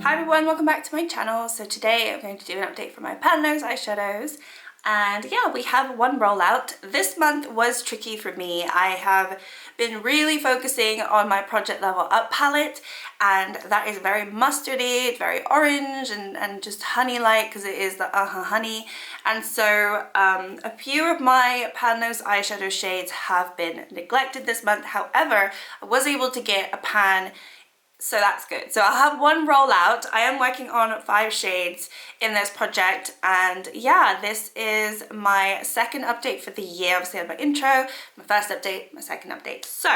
Hi everyone, welcome back to my channel. So today I'm going to do an update for my Those eyeshadows. And yeah, we have one rollout. This month was tricky for me. I have been really focusing on my Project Level Up palette, and that is very mustardy, very orange and just honey-like because it is the honey. And so a few of my Those eyeshadow shades have been neglected this month. However, I was able to get a pan, so that's good. So I'll have one rollout. I am working on 5 shades in this project, and yeah, this is my second update for the year. Obviously I had my intro, my first update, my second update. So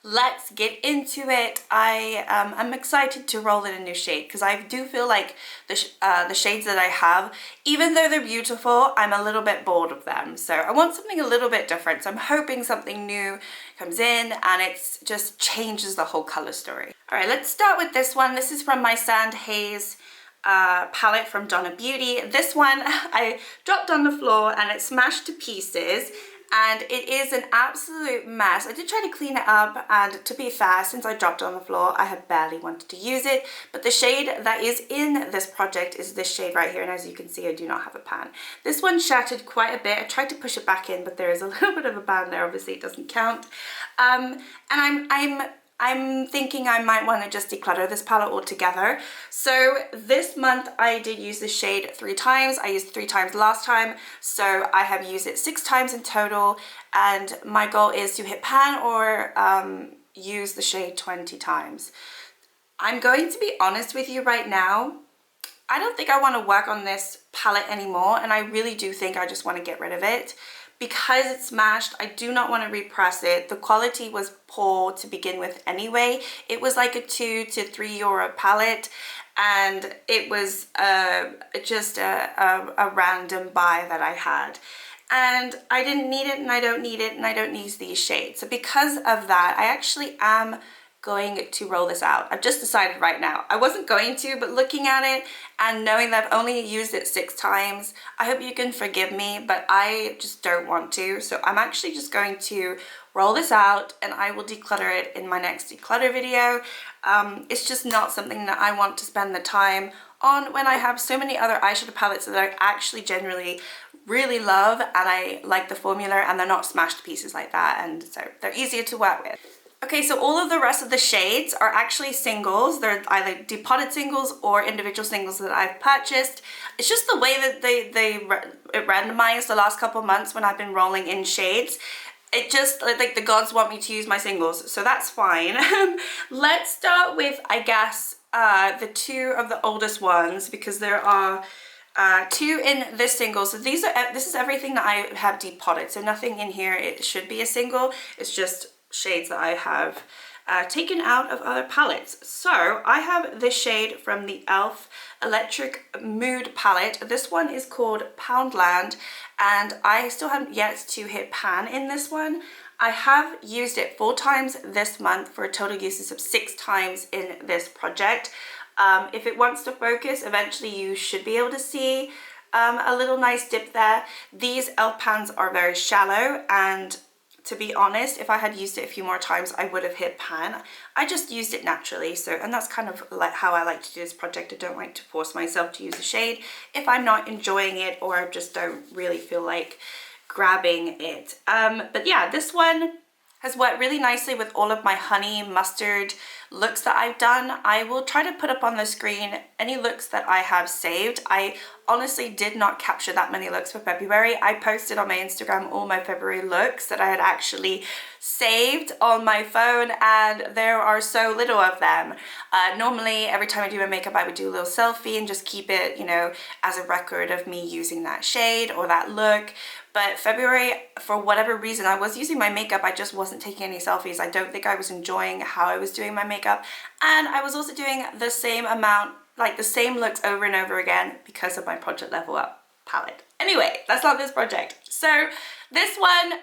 let's get into it. I'm excited to roll in a new shade because I do feel like the shades that I have, even though they're beautiful, I'm a little bit bored of them. So I want something a little bit different. So I'm hoping something new comes in and it's just changes the whole color story. All right, let's start with this one. This is from my Sand Haze palette from Donna Beauty. This one I dropped on the floor and it smashed to pieces. And it is an absolute mess. I did try to clean it up, and to be fair, since I dropped it on the floor, I had barely wanted to use it. But the shade that is in this project is this shade right here, and as you can see, I do not have a pan. This one shattered quite a bit. I tried to push it back in, but there is a little bit of a band there. Obviously, it doesn't count. And I'm thinking I might want to just declutter this palette altogether. So this month I did use this shade 3 times. I used 3 times last time, so I have used it 6 times in total, and my goal is to hit pan or use the shade 20 times. I'm going to be honest with you right now. I don't think I want to work on this palette anymore, and I really do think I just want to get rid of it. Because it's smashed, I do not want to repress it. The quality was poor to begin with anyway. It was like a €2 to €3 palette, and it was just a random buy that I had. And I didn't need it, and I don't need it, and I don't need these shades. So because of that, I actually am going to roll this out. I've just decided right now. I wasn't going to, but looking at it and knowing that I've only used it 6 times, I hope you can forgive me, but I just don't want to. So I'm actually just going to roll this out, and I will declutter it in my next declutter video. It's just not something that I want to spend the time on when I have so many other eyeshadow palettes that I actually generally really love, and I like the formula, and they're not smashed to pieces like that, and so they're easier to work with. Okay, so all of the rest of the shades are actually singles. They're either depotted singles or individual singles that I've purchased. It's just the way that it randomized the last couple months when I've been rolling in shades. It just, like, the gods want me to use my singles, so that's fine. Let's start with, I guess, the 2 of the oldest ones, because there are 2 in this single. So this is everything that I have depotted, so nothing in here it should be a single. It's just shades that I have taken out of other palettes. So I have this shade from the e.l.f. Electric Mood palette. This one is called Poundland, and I still haven't yet to hit pan in this one. I have used it 4 times this month for a total uses of 6 times in this project. If it wants to focus, eventually you should be able to see a little nice dip there. These e.l.f. pans are very shallow, and to be honest, if I had used it a few more times, I would have hit pan. I just used it naturally, so, and that's kind of like how I like to do this project. I don't like to force myself to use a shade if I'm not enjoying it or I just don't really feel like grabbing it. But yeah, this one has worked really nicely with all of my honey mustard looks that I've done. I will try to put up on the screen any looks that I have saved. I honestly did not capture that many looks for February. I posted on my Instagram all my February looks that I had actually saved on my phone, and there are so little of them. Normally, every time I do my makeup, I would do a little selfie and just keep it, you know, as a record of me using that shade or that look. But February, for whatever reason, I was using my makeup, I just wasn't taking any selfies. I don't think I was enjoying how I was doing my makeup. And I was also doing the same amount, like the same looks over and over again because of my Project Level Up palette. Anyway, that's not this project. So This one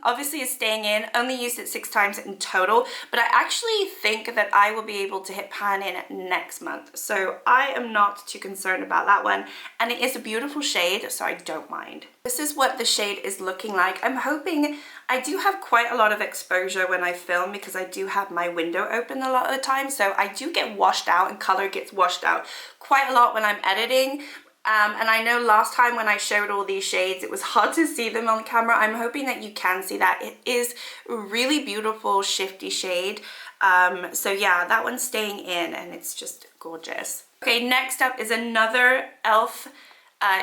obviously is staying in, only used it 6 times in total, but I actually think that I will be able to hit pan in next month. So I am not too concerned about that one. And it is a beautiful shade, so I don't mind. This is what the shade is looking like. I'm hoping, I do have quite a lot of exposure when I film because I do have my window open a lot of the time. So I do get washed out and color gets washed out quite a lot when I'm editing. And I know last time when I showed all these shades, it was hard to see them on camera. I'm hoping that you can see that. It is a really beautiful shifty shade. So yeah, that one's staying in and it's just gorgeous. Okay, next up is another e.l.f.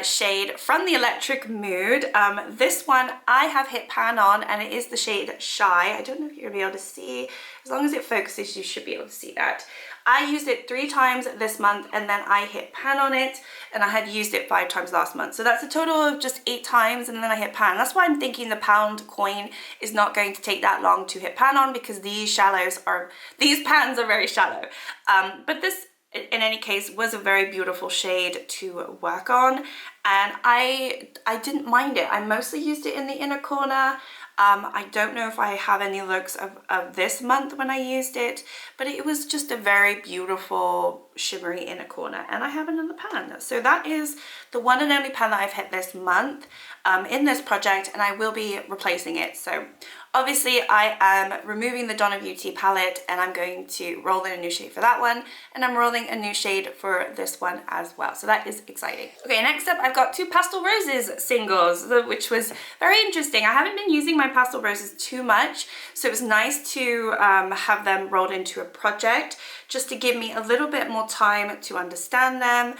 Shade from the Electric Mood. This one I have hit pan on and it is the shade Shy. I don't know if you're gonna be able to see. As long as it focuses, you should be able to see that. I used it 3 times this month and then I hit pan on it, and I had used it 5 times last month. So that's a total of just 8 times and then I hit pan. That's why I'm thinking the pound coin is not going to take that long to hit pan on, because these pans are very shallow. But this, in any case, was a very beautiful shade to work on, and I didn't mind it. I mostly used it in the inner corner. I don't know if I have any looks of this month when I used it, but it was just a very beautiful shimmery inner corner, and I have another pan. So that is the one and only pan that I've hit this month in this project, and I will be replacing it. So obviously I am removing the Donna Beauty palette and I'm going to roll in a new shade for that one, and I'm rolling a new shade for this one as well. So that is exciting. Okay, next up I've got 2 Pastel Roses singles, which was very interesting. I haven't been using my Pastel Roses too much, so it was nice to have them rolled into a project just to give me a little bit more time to understand them.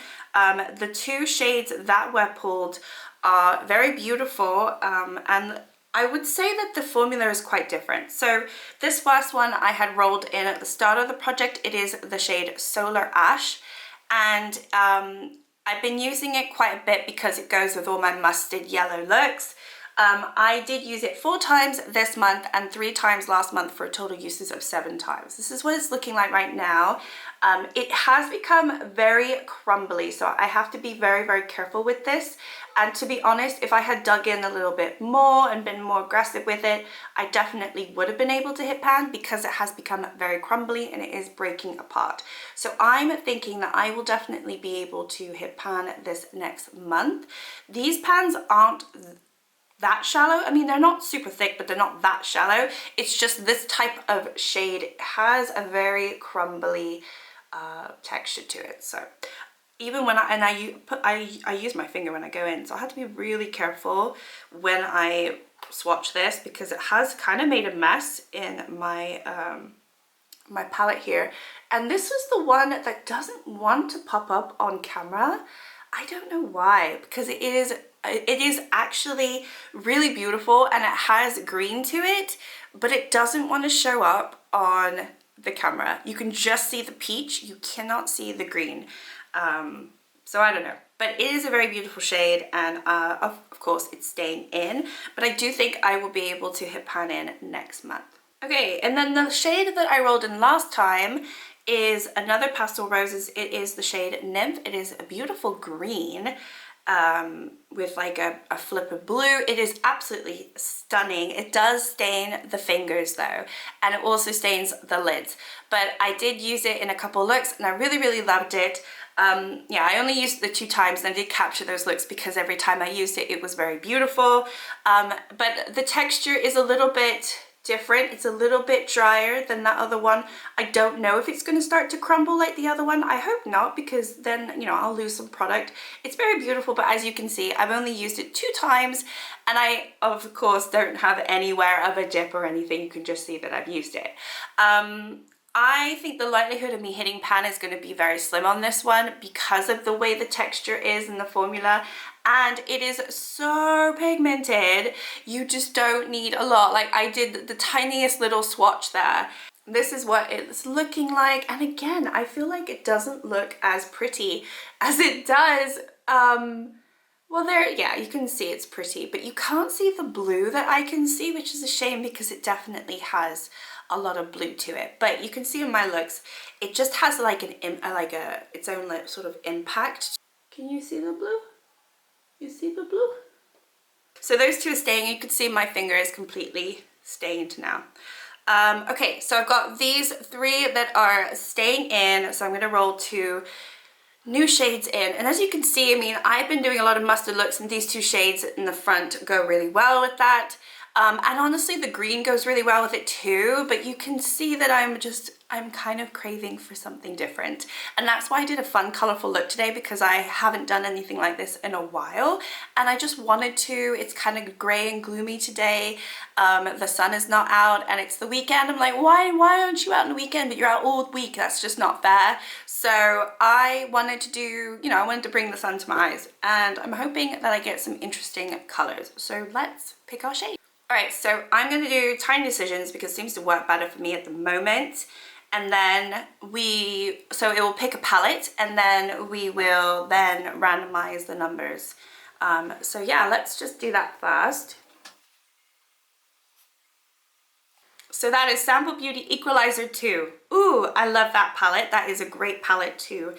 The 2 shades that were pulled are very beautiful, and I would say that the formula is quite different. So this first one I had rolled in at the start of the project. It is the shade Solar Ash, and I've been using it quite a bit because it goes with all my mustard yellow looks. I did use it 4 times this month and 3 times last month for a total uses of 7 times. This is what it's looking like right now. It has become very crumbly, so I have to be very, very careful with this. And to be honest, if I had dug in a little bit more and been more aggressive with it, I definitely would have been able to hit pan, because it has become very crumbly and it is breaking apart. So I'm thinking that I will definitely be able to hit pan this next month. These pans aren't that shallow. I mean, they're not super thick, but they're not that shallow. It's just this type of shade has a very crumbly texture to it. So even when I use my finger when I go in, so I have to be really careful when I swatch this, because it has kind of made a mess in my my palette here. And this was the one that doesn't want to pop up on camera. I don't know why, because it is actually really beautiful and it has green to it, but it doesn't want to show up on the camera. You can just see the peach, you cannot see the green. So I don't know, but it is a very beautiful shade, and of course it's staying in, but I do think I will be able to hit pan in next month. Okay, and then the shade that I rolled in last time is another Pastel Roses. It is the shade Nymph. It is a beautiful green with like a flip of blue. It is absolutely stunning. It does stain the fingers though, and it also stains the lids. But I did use it in a couple looks and I really, really loved it. Yeah, I only used it the 2 times and I did capture those looks because every time I used it, it was very beautiful. But the texture is a little bit different. It's a little bit drier than that other one. I don't know if it's going to start to crumble like the other one. I hope not, because then, you know, I'll lose some product. It's very beautiful, but as you can see, I've only used it 2 times, and I, of course, don't have anywhere of a dip or anything. You can just see that I've used it. I think the likelihood of me hitting pan is going to be very slim on this one because of the way the texture is and the formula, and it is so pigmented. You just don't need a lot. Like, I did the tiniest little swatch there. This is what it's looking like, and again, I feel like it doesn't look as pretty as it does. Well, there, yeah, you can see it's pretty, but you can't see the blue that I can see, which is a shame because it definitely has a lot of blue to it. But you can see in my looks, it just has like its own sort of impact. Can you see the blue? You see the blue? So those two are staying. You can see my finger is completely stained now. Okay, so I've got these three that are staying in, so I'm going to roll 2 new shades in. And as you can see, I mean, I've been doing a lot of mustard looks, and these 2 shades in the front go really well with that. And honestly, the green goes really well with it too, but you can see that I'm kind of craving for something different. And that's why I did a fun, colorful look today, because I haven't done anything like this in a while. And I just wanted to. It's kind of gray and gloomy today. The sun is not out and it's the weekend. I'm like, why aren't you out on the weekend, but you're out all week? That's just not fair. So I wanted to do, you know, I wanted to bring the sun to my eyes, and I'm hoping that I get some interesting colors. So let's pick our shade. All right, so I'm going to do tiny decisions because it seems to work better for me at the moment. And then so it will pick a palette, and then we will then randomize the numbers. So yeah, let's just do that first. So that is Sample Beauty Equalizer 2. Ooh, I love that palette. That is a great palette to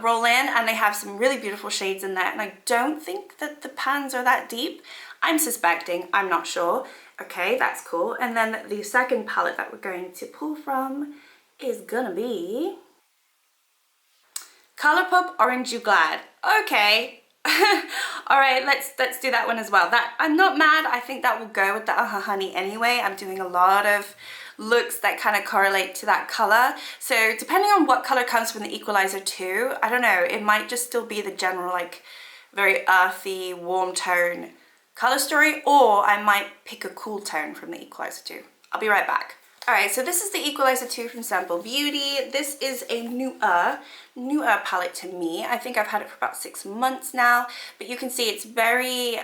roll in, and they have some really beautiful shades in there. And I don't think that the pans are that deep. I'm suspecting, I'm not sure. Okay, that's cool. And then the second palette that we're going to pull from is gonna be Colourpop Orange You Glad. Okay. All right, let's do that one as well. That, I'm not mad. I think that will go with the Honey anyway. I'm doing a lot of looks that kind of correlate to that color. So depending on what color comes from the Equalizer 2, I don't know, it might just still be the general like very earthy, warm tone color story, or I might pick a cool tone from the Equalizer 2. I'll be right back. All right, so this is the Equalizer 2 from Sample Beauty. This is a newer palette to me. I think I've had it for about 6 months now, but you can see it's very,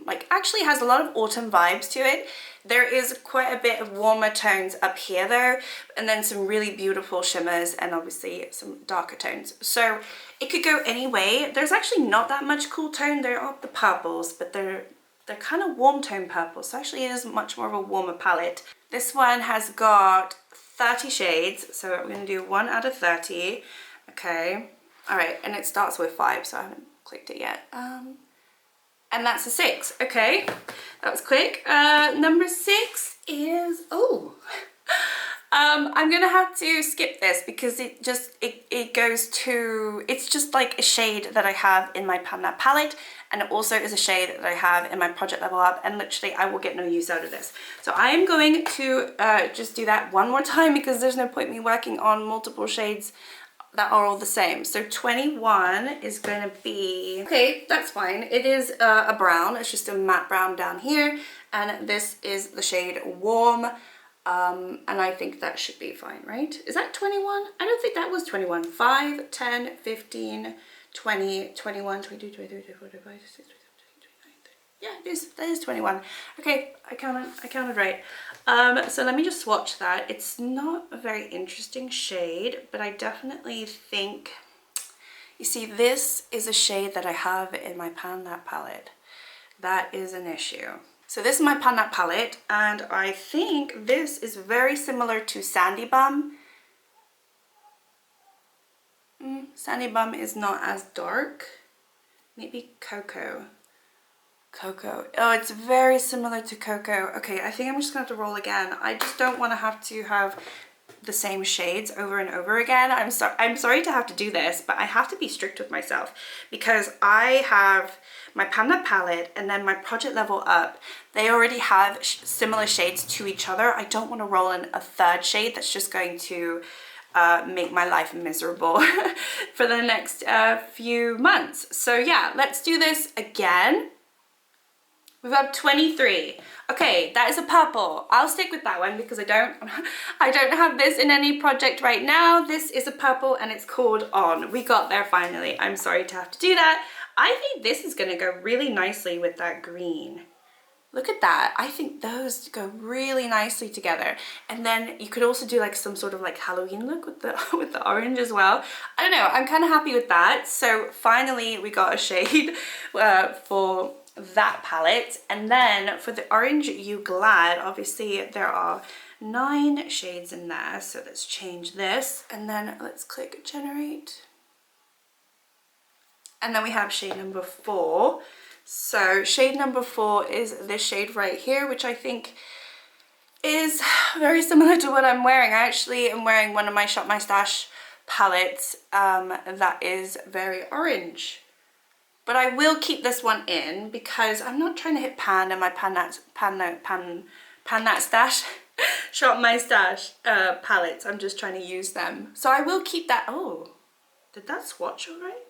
like actually has a lot of autumn vibes to it. There is quite a bit of warmer tones up here though, and then some really beautiful shimmers and obviously some darker tones. So it could go any way. There's actually not that much cool tone. There are the purples, but they're kind of warm tone purples. So actually it is much more of a warmer palette. This one has got 30 shades, so we're going to do 1 out of 30. Okay, all right, and it starts with 5, so I haven't clicked it yet. And that's a 6. Okay, that was quick. Number 6 is, oh, I'm gonna have to skip this because it goes to, it's just like a shade that I have in my Pan That palette, and it also is a shade that I have in my Project Level Up, and literally I will get no use out of this. So I am going to just do that one more time because there's no point me working on multiple shades that are all the same. So 21 is going to be, okay, that's fine. It is a brown. It's just a matte brown down here, and this is the shade Warm. And I think that should be fine, right? Is that 21? I don't think that was 21. 5, 10, 15, 20, 21, 22, 23, 24, 25, 26, 27, 28, 29, 30. Yeah, it is. That is 21. Okay, I counted right. So let me just swatch that. It's not a very interesting shade, but I definitely think, you see, this is a shade that I have in my Pan That palette. That is an issue. So this is my Pan That palette, and I think this is very similar to Sandy Bum. Sandy Bum is not as dark. Maybe Cocoa. Cocoa. Oh, it's very similar to Cocoa. Okay, I think I'm just gonna have to roll again. I just don't want to have the same shades over and over again. I'm sorry to have to do this, but I have to be strict with myself because I have my Pan That palette and then my Project Level Up. They already have similar shades to each other. I don't want to roll in a third shade that's just going to make my life miserable for the next few months. So yeah, let's do this again. We've got 23. Okay, that is a purple. I'll stick with that one because I don't have this in any project right now. This is a purple and it's called On. We got there finally. I'm sorry to have to do that. I think this is gonna go really nicely with that green. Look at that. I think those go really nicely together. And then you could also do like some sort of like Halloween look with the orange as well. I don't know, I'm kind of happy with that. So finally we got a shade for that palette. And then for the Orange You Glad, obviously there are 9 shades in there. So let's change this and then let's click generate. And then we have shade number 4. So shade number 4 is this shade right here, which I think is very similar to what I'm wearing. I actually am wearing one of my Shop My Stash palettes that is very orange. But I will keep this one in because I'm not trying to hit pan in my pan that stash Shop My Stash palettes. I'm just trying to use them. So I will keep that. Oh, did that swatch all right?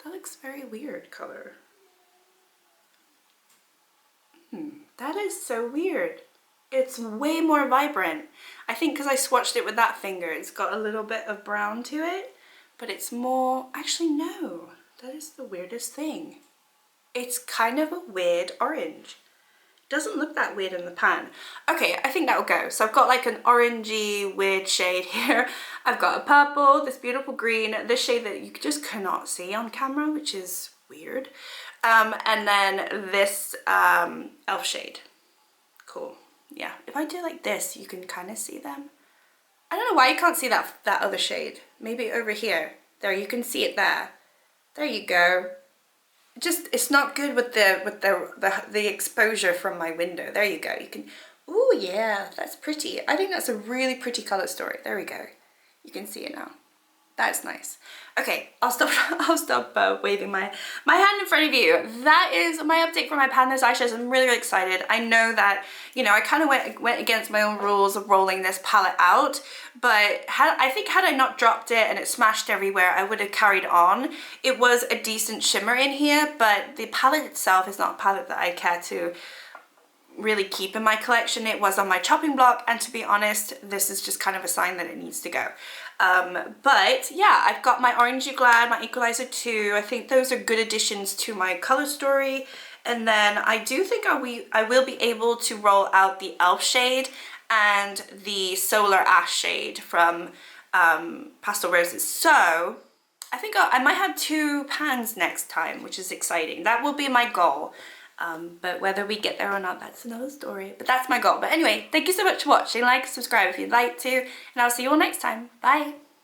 That looks very weird color. That is so weird. It's way more vibrant. I think because I swatched it with that finger, it's got a little bit of brown to it, but it's more, actually no, that is the weirdest thing. It's kind of a weird orange. Doesn't look that weird in the pan. Okay, I think that'll go. So I've got like an orangey weird shade here. I've got a purple, this beautiful green, this shade that you just cannot see on camera, which is weird. And then this elf shade. Cool. Yeah, if I do like this, you can kind of see them. I don't know why you can't see that other shade. Maybe over here. There, you can see it there. There you go. It's not good with the exposure from my window. There you go. You can. Ooh, yeah, that's pretty. I think that's a really pretty color story. There we go. You can see it now. That's nice. Okay, I'll stop waving my hand in front of you. That is my update for my pan those eyeshadows. I'm really, really excited. I know that, you know, I kind of went against my own rules of rolling this palette out, but I think had I not dropped it and it smashed everywhere, I would have carried on. It was a decent shimmer in here, but the palette itself is not a palette that I care to really keep in my collection. It was on my chopping block, and to be honest, this is just kind of a sign that it needs to go. But yeah, I've got my Orangey Glad, my Equalizer 2. I think those are good additions to my color story. And then I do think I will be able to roll out the Elf shade and the Solar Ash shade from Pastel Roses. So I think I might have 2 pans next time, which is exciting. That will be my goal. But whether we get there or not, that's another story. But that's my goal. But anyway, thank you so much for watching. Like, subscribe if you'd like to, and I'll see you all next time. Bye!